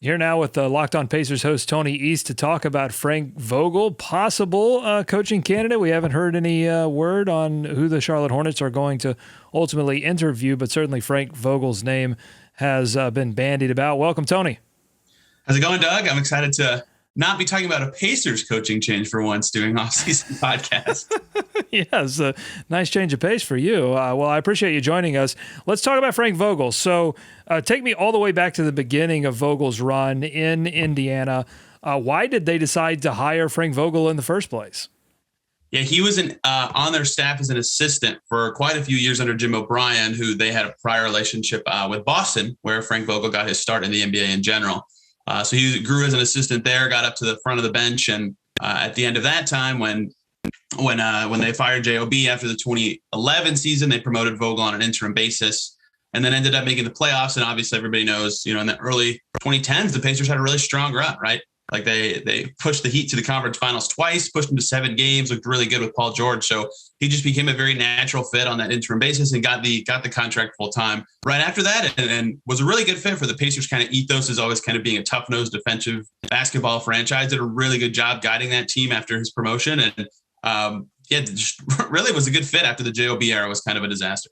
Here now with the Locked On Pacers host Tony East to talk about Frank Vogel, possible coaching candidate. We haven't heard any word on who the Charlotte Hornets are going to ultimately interview, but certainly Frank Vogel's name has been bandied about. Welcome, Tony. How's it going, Doug? I'm excited to not be talking about a Pacers coaching change for once doing off-season podcast. Yes, a nice change of pace for you. Well, I appreciate you joining us. Let's talk about Frank Vogel. So take me all the way back to the beginning of Vogel's run in Indiana. Why did they decide to hire Frank Vogel in the first place? Yeah, he was on their staff as an assistant for quite a few years under Jim O'Brien, who they had a prior relationship with Boston, where Frank Vogel got his start in the NBA in general. So he grew as an assistant there, got up to the front of the bench, and at the end of that time, when they fired JOB after the 2011 season, they promoted Vogel on an interim basis, and then ended up making the playoffs. And obviously, everybody knows, in the early 2010s, the Pacers had a really strong run, right? Like they pushed the Heat to the conference finals twice, pushed them to 7 games, looked really good with Paul George. So he just became a very natural fit on that interim basis and got the contract full time right after that, and was a really good fit for the Pacers. Kind of ethos is always kind of being a tough-nosed defensive basketball franchise. Did a really good job guiding that team after his promotion, and just really was a good fit after the JOB era was kind of a disaster.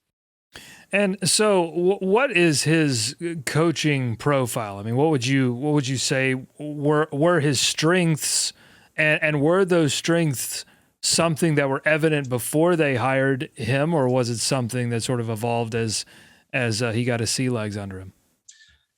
And so, what is his coaching profile? I mean, what would you say were his strengths, and were those strengths something that were evident before they hired him, or was it something that sort of evolved as he got his sea legs under him?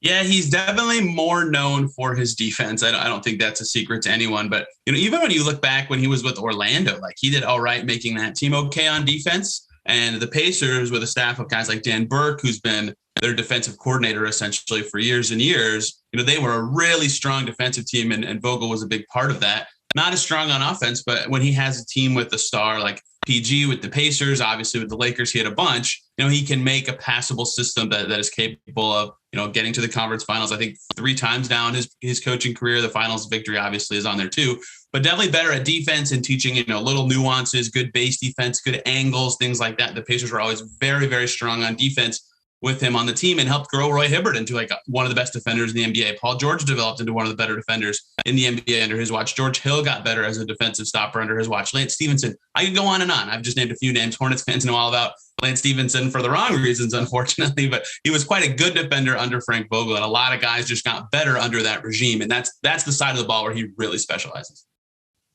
Yeah, he's definitely more known for his defense. I don't think that's a secret to anyone. But even when you look back when he was with Orlando, like he did all right making that team okay on defense. And the Pacers, with a staff of guys like Dan Burke, who's been their defensive coordinator essentially for years and years, they were a really strong defensive team, and Vogel was a big part of that. Not as strong on offense, but when he has a team with a star like PG with the Pacers, obviously with the Lakers, he had a bunch. He can make a passable system that is capable of, getting to the conference finals. I think 3 times down his coaching career. The finals victory obviously is on there too, but definitely better at defense and teaching, little nuances, good base defense, good angles, things like that. The Pacers were always very, very strong on defense with him on the team, and helped grow Roy Hibbert into like one of the best defenders in the NBA. Paul George developed into one of the better defenders in the NBA under his watch. George Hill got better as a defensive stopper under his watch. Lance Stevenson, I could go on and on. I've just named a few names. Hornets fans know all about Lance Stevenson for the wrong reasons, unfortunately, but he was quite a good defender under Frank Vogel, and a lot of guys just got better under that regime. And that's the side of the ball where he really specializes.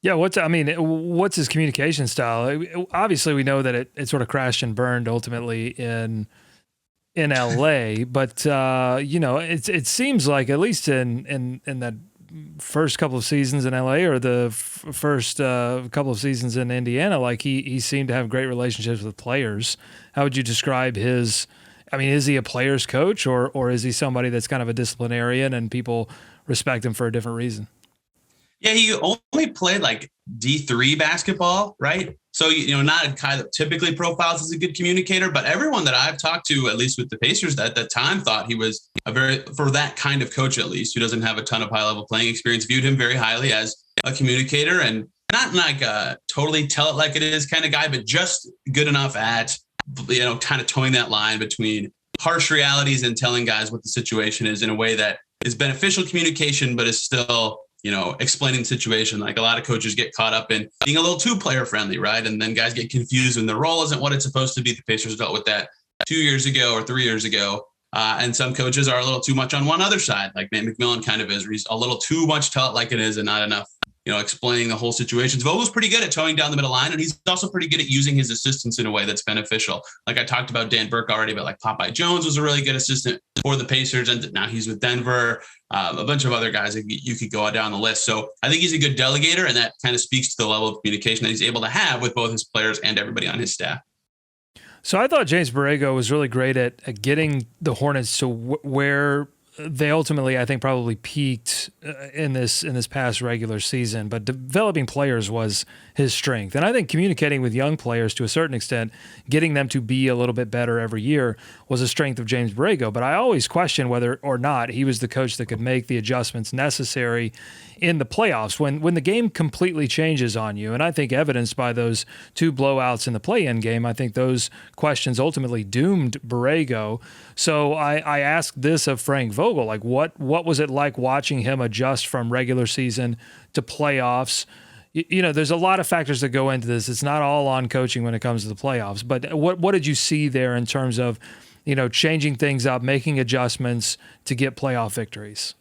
Yeah, what's his communication style? Obviously, we know that it sort of crashed and burned ultimately in LA, but it seems like, at least in that first couple of seasons in LA, or the first couple of seasons in Indiana, like he seemed to have great relationships with players. How would you describe his? I mean, is he a player's coach, or is he somebody that's kind of a disciplinarian and people respect him for a different reason? Yeah, he only played like D3 basketball, right? So, not a guy that typically profiles as a good communicator, but everyone that I've talked to, at least with the Pacers at that time, thought he was for that kind of coach, at least, who doesn't have a ton of high-level playing experience, viewed him very highly as a communicator, and not like a totally tell it like it is kind of guy, but just good enough at, kind of towing that line between harsh realities and telling guys what the situation is in a way that is beneficial communication, but is still explaining the situation. Like a lot of coaches get caught up in being a little too player friendly, right? And then guys get confused when their role isn't what it's supposed to be. The Pacers dealt with that 2 years ago or 3 years ago. And some coaches are a little too much on one other side, like Nate McMillan kind of is, where he's a little too much tell it like it is and not enough, explaining the whole situation. Vogel's pretty good at towing down the middle line, and he's also pretty good at using his assistants in a way that's beneficial. Like I talked about Dan Burke already, but like Popeye Jones was a really good assistant for the Pacers, and now he's with Denver. A bunch of other guys that you could go down the list. So I think he's a good delegator, and that kind of speaks to the level of communication that he's able to have with both his players and everybody on his staff. So I thought James Borrego was really great at getting the Hornets to where they ultimately, I think, probably peaked in this past regular season, but developing players was his strength. And I think communicating with young players to a certain extent, getting them to be a little bit better every year, was a strength of James Borrego. But I always question whether or not he was the coach that could make the adjustments necessary in the playoffs when the game completely changes on you. And I think evidenced by those 2 blowouts in the play-in game, I think those questions ultimately doomed Borrego. So I asked this of Frank Vogel. Vogel. Like what was it like watching him adjust from regular season to playoffs? There's a lot of factors that go into this. It's not all on coaching when it comes to the playoffs. But what did you see there in terms of, changing things up, making adjustments to get playoff victories?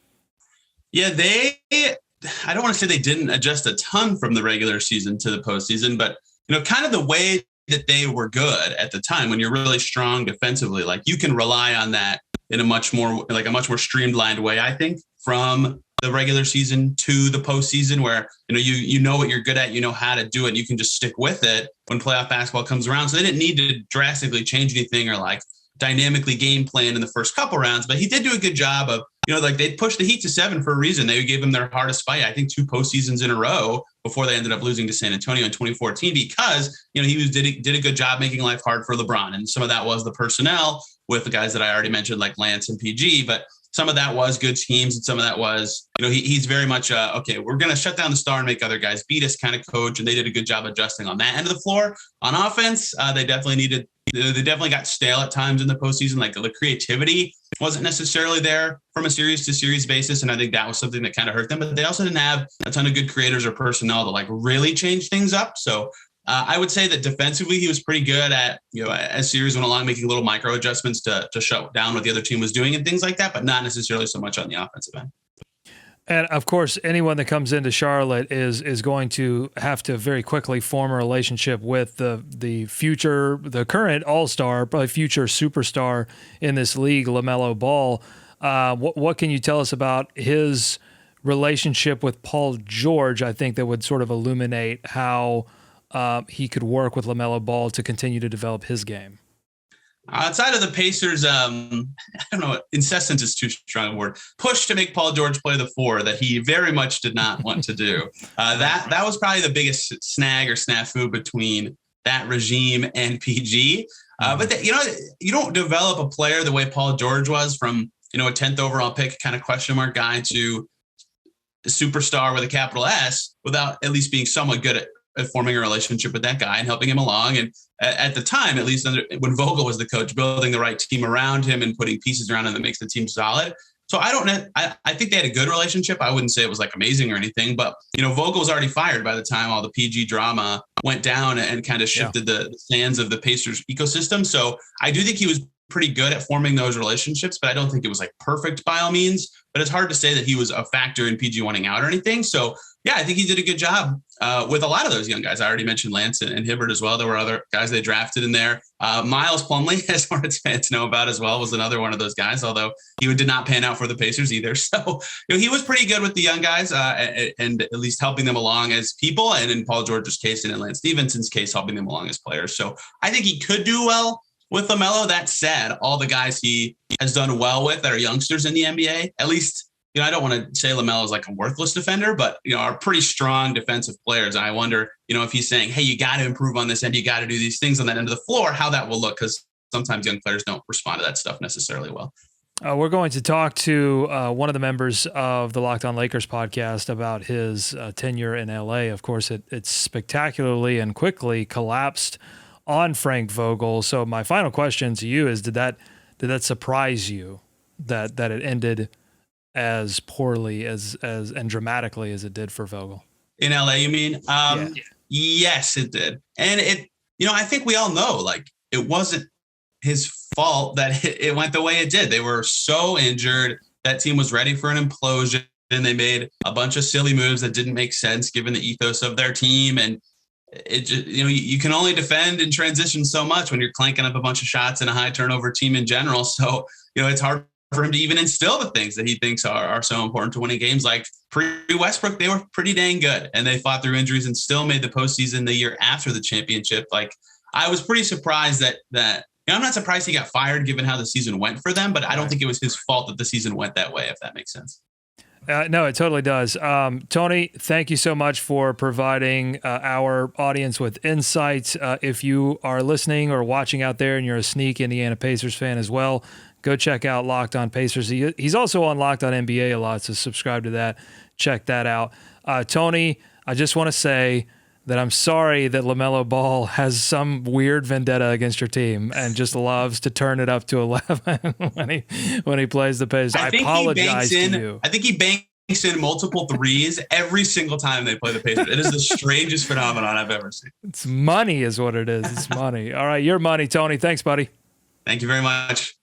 Yeah, I don't want to say they didn't adjust a ton from the regular season to the postseason, but, kind of the way that they were good at the time when you're really strong defensively, like you can rely on that in a much more streamlined way, I think, from the regular season to the postseason where, you know what you're good at, you know how to do it. You can just stick with it when playoff basketball comes around. So they didn't need to drastically change anything or like dynamically game plan in the first couple rounds, but he did do a good job of, they pushed the Heat to 7 for a reason. They gave them their hardest fight, I think 2 postseasons in a row before they ended up losing to San Antonio in 2014 because, he did a good job making life hard for LeBron. And some of that was the personnel with the guys that I already mentioned, like Lance and PG, but some of that was good schemes. And some of that was, he's very much, okay, we're going to shut down the star and make other guys beat us kind of coach. And they did a good job adjusting on that end of the floor. On offense, they definitely got stale at times in the postseason. Like the creativity wasn't necessarily there from a series to series basis. And I think that was something that kind of hurt them, but they also didn't have a ton of good creators or personnel to like really change things up. So I would say that defensively, he was pretty good at, as series went along, making little micro adjustments to shut down what the other team was doing and things like that, but not necessarily so much on the offensive end. And of course, anyone that comes into Charlotte is going to have to very quickly form a relationship with the current all-star, probably future superstar in this league, LaMelo Ball. What can you tell us about his relationship with Paul George? I think that would sort of illuminate how he could work with LaMelo Ball to continue to develop his game. Outside of the Pacers, I don't know, incessant is too strong a word, push to make Paul George play the 4 that he very much did not want to do. That was probably the biggest snag or snafu between that regime and PG. But you don't develop a player the way Paul George was from, a 10th overall pick kind of question mark guy to a superstar with a capital S without at least being somewhat good at forming a relationship with that guy and helping him along. And at the time, at least when Vogel was the coach, building the right team around him and putting pieces around him that makes the team solid. So I think they had a good relationship. I wouldn't say it was like amazing or anything, but Vogel was already fired by the time all the PG drama went down and kind of shifted the sands of the Pacers ecosystem. So I do think he was pretty good at forming those relationships, but I don't think it was like perfect by all means. But it's hard to say that he was a factor in PG wanting out or anything. So yeah, I think he did a good job with a lot of those young guys. I already mentioned Lance and Hibbert as well. There were other guys they drafted in there. Miles Plumlee, as Hornets fans know about as well, was another one of those guys, although he did not pan out for the Pacers either. So he was pretty good with the young guys and at least helping them along as people. And in Paul George's case and in Lance Stephenson's case, helping them along as players. So I think he could do well with LaMelo. That said, all the guys he has done well with that are youngsters in the NBA, at least, I don't want to say LaMelo is like a worthless defender, but, are pretty strong defensive players. And I wonder, if he's saying, hey, you got to improve on this end, you got to do these things on that end of the floor, how that will look, because sometimes young players don't respond to that stuff necessarily well. We're going to talk to one of the members of the Locked On Lakers podcast about his tenure in LA. Of course, it spectacularly and quickly collapsed on Frank Vogel. So my final question to you is, did that surprise you that it ended as poorly as and dramatically as it did for Vogel? In LA, you mean? Yeah. Yes, it did. And I think we all know, like, it wasn't his fault that it went the way it did. They were so injured. That team was ready for an implosion. And they made a bunch of silly moves that didn't make sense given the ethos of their team. And it just, you can only defend in transition so much when you're clanking up a bunch of shots in a high turnover team in general. So, it's hard for him to even instill the things that he thinks are so important to winning games. Like pre-Westbrook, they were pretty dang good and they fought through injuries and still made the postseason the year after the championship. Like, I was pretty surprised that I'm not surprised he got fired given how the season went for them, but I don't think it was his fault that the season went that way, if that makes sense. No, it totally does. Tony, thank you so much for providing our audience with insights. If you are listening or watching out there and you're a sneak Indiana Pacers fan as well, go check out Locked On Pacers. He's also on Locked On NBA a lot, so subscribe to that. Check that out. Tony, I just want to say that I'm sorry that LaMelo Ball has some weird vendetta against your team and just loves to turn it up to 11 when he plays the Pacers. I apologize to you. I think he banks in multiple threes every single time they play the Pacers. It is the strangest phenomenon I've ever seen. It's money is what it is. It's money. All right, your money, Tony. Thanks, buddy. Thank you very much.